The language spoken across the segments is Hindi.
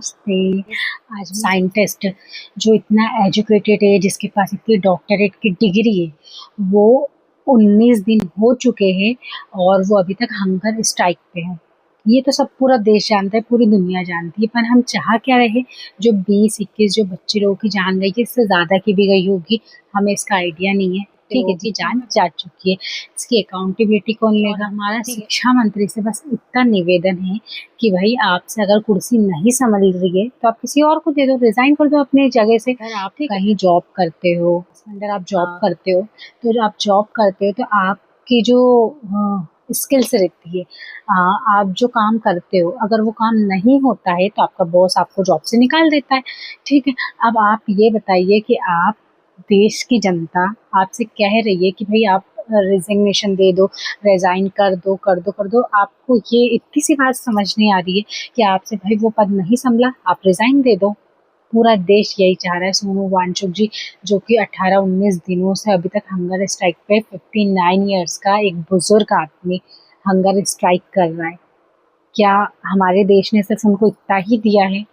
नमस्ते। आज साइंटिस्ट जो इतना एजुकेटेड है, जिसके पास इतनी डॉक्टरेट की डिग्री है, वो 19 दिन हो चुके हैं और वो अभी तक हंगर स्ट्राइक पे है। ये तो सब पूरा देश जानता है, पूरी दुनिया जानती है, पर हम चाह क्या रहे? जो 20-21 जो बच्चे लोगों की जान गई है, इससे ज़्यादा की भी गई होगी, हमें इसका आइडिया नहीं है। ठीक है जी, जान जा चुकी है, इसकी अकाउंटेबिलिटी कौन लेगा? हमारा शिक्षा मंत्री से बस इतना निवेदन है कि भाई आपसे अगर कुर्सी नहीं संभल रही है तो आप किसी और को दे दो, रिजाइन कर दो अपनी जगह से। अगर आप कहीं जॉब करते हो, अंदर आप जॉब करते हो, तो जब आप जॉब करते हो तो आपकी जो स्किल्स रहती है, आप जो काम करते हो, अगर वो काम नहीं होता है तो आपका बॉस आपको जॉब से निकाल देता है। ठीक है, अब आप ये बताइए कि आप, देश की जनता आपसे कह रही है कि भाई आप रिजिग्नेशन दे दो, रिजाइन कर दो कर दो कर दो, आपको ये इतनी सी बात समझ नहीं आ रही है कि आपसे भाई वो पद नहीं संभला, आप रिजाइन दे दो। पूरा देश यही चाह रहा है। सोनू वांगचुक जी, जो कि 18-19 दिनों से अभी तक हंगर स्ट्राइक पे, 59 ईयर्स का एक बुजुर्ग आदमी हंगर स्ट्राइक कर रहा है। क्या हमारे देश ने सिर्फ उनको इतना ही दिया है?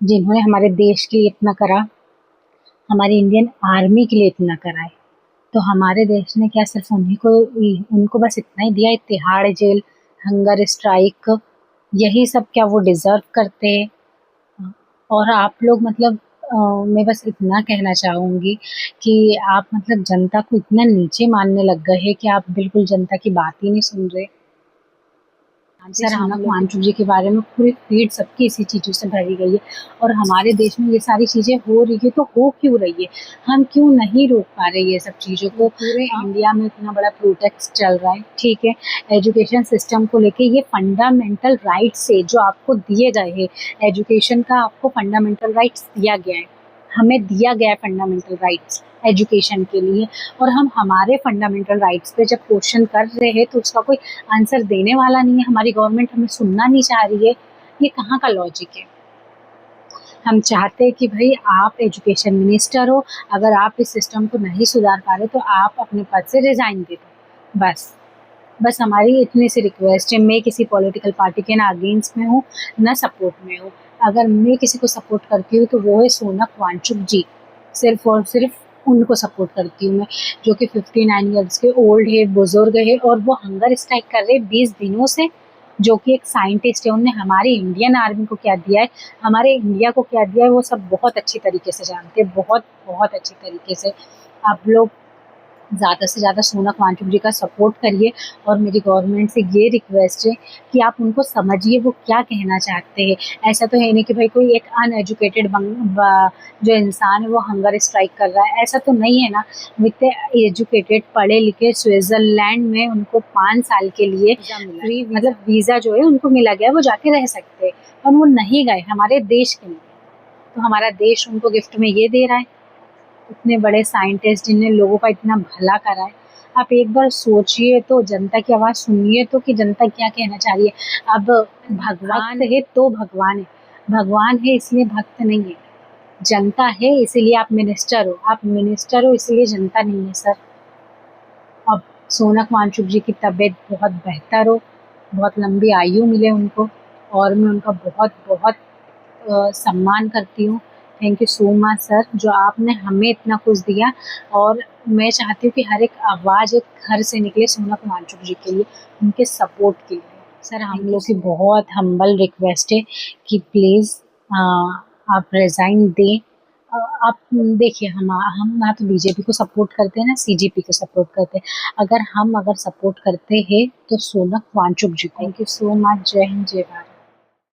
जिन्होंने हमारे देश के लिए इतना करा, हमारी इंडियन आर्मी के लिए इतना करा है, तो हमारे देश ने क्या सिर्फ उनको बस इतना ही दिया है? तिहाड़ जेल, हंगर स्ट्राइक, यही सब क्या वो डिजर्व करते हैं? और आप लोग मतलब मैं बस इतना कहना चाहूँगी कि आप मतलब जनता को इतना नीचे मानने लग गए हैं कि आप बिल्कुल जनता की बात ही नहीं सुन रहे। सर, हम लोग वांगचुक जी के बारे में पूरी फीड सबकी इसी चीज़ों से भरी गई है, और हमारे देश में ये सारी चीज़ें हो रही है तो हो क्यों रही है? हम क्यों नहीं रोक पा रहे ये सब चीज़ों को? पूरे इंडिया में इतना बड़ा प्रोटेस्ट चल रहा है। ठीक है, एजुकेशन सिस्टम को लेके, ये फंडामेंटल राइट्स है जो आपको दिए गए हैं, एजुकेशन का आपको फंडामेंटल राइट्स दिया गया है, हमें दिया गया है फंडामेंटल राइट्स एजुकेशन के लिए, और हम हमारे फंडामेंटल राइट्स पे जब क्वेश्चन कर रहे हैं तो उसका कोई आंसर देने वाला नहीं है। हमारी गवर्नमेंट हमें सुनना नहीं चाह रही है। ये कहाँ का लॉजिक है? हम चाहते हैं कि भाई आप एजुकेशन मिनिस्टर हो, अगर आप इस सिस्टम को नहीं सुधार पा रहे तो आप अपने पद से रिजाइन दे दो। बस हमारी इतनी सी रिक्वेस्ट है। मैं किसी पॉलिटिकल पार्टी के ना अगेंस्ट में हूँ ना सपोर्ट में हूँ। अगर मैं किसी को सपोर्ट करती हूँ तो वो है सोनक वांगचुक जी, सिर्फ और सिर्फ उनको सपोर्ट करती हूँ मैं, जो कि 59 ईयर्स के ओल्ड है, बुजुर्ग है, और वो हंगर स्ट्राइक कर रहे 20 दिनों से, जो कि एक साइंटिस्ट है। उन्होंने हमारी इंडियन आर्मी को क्या दिया है, हमारे इंडिया को क्या दिया है, वो सब बहुत अच्छी तरीके से जानते हैं, बहुत बहुत अच्छी तरीके से। आप लोग ज़्यादा से ज़्यादा सोनक वांगचुक जी का सपोर्ट करिए, और मेरी गवर्नमेंट से ये रिक्वेस्ट है कि आप उनको समझिए वो क्या कहना चाहते हैं। ऐसा तो है नहीं कि भाई कोई एक अनएजुकेटेड जो इंसान है वो हंगर स्ट्राइक कर रहा है, ऐसा तो नहीं है ना। विद एजुकेटेड, पढ़े लिखे, स्विट्जरलैंड में उनको 5 साल के लिए फ्री मतलब वीज़ा जो है उनको मिला गया, वो जाके रह सकते हैं, और वो नहीं गए हमारे देश के लिए, तो हमारा देश उनको गिफ्ट में ये दे रहा है। इतने बड़े साइंटिस्ट जिनने लोगों का इतना भला करा है, आप एक बार सोचिए तो, जनता की आवाज़ सुनिए तो कि जनता क्या कहना चाह रही है। अब भगवान है तो भगवान है, भगवान है इसलिए भक्त नहीं है, जनता है इसीलिए आप मिनिस्टर हो, आप मिनिस्टर हो इसलिए जनता नहीं है सर। अब सोनक वांगचुक जी की तबीयत बहुत बेहतर हो, बहुत लंबी आयु मिले उनको, और मैं उनका बहुत बहुत सम्मान करती हूँ। Thank you so much sir, जो आपने हमें इतना कुछ दिया, और मैं चाहती हूँ कि हर एक आवाज़ एक घर से निकले सोनक वांगचुक जी के लिए, उनके सपोर्ट के लिए। सर, हम लोग की बहुत हम्बल रिक्वेस्ट है कि प्लीज़ आप रिज़ाइन दें। आप देखिए, हम ना तो बीजेपी को सपोर्ट करते हैं ना सीजेपी को सपोर्ट करते हैं। अगर सपोर्ट करते हैं तो सोनक वांगचुक जी को। Thank you so much. जय हिंद, जय भारत।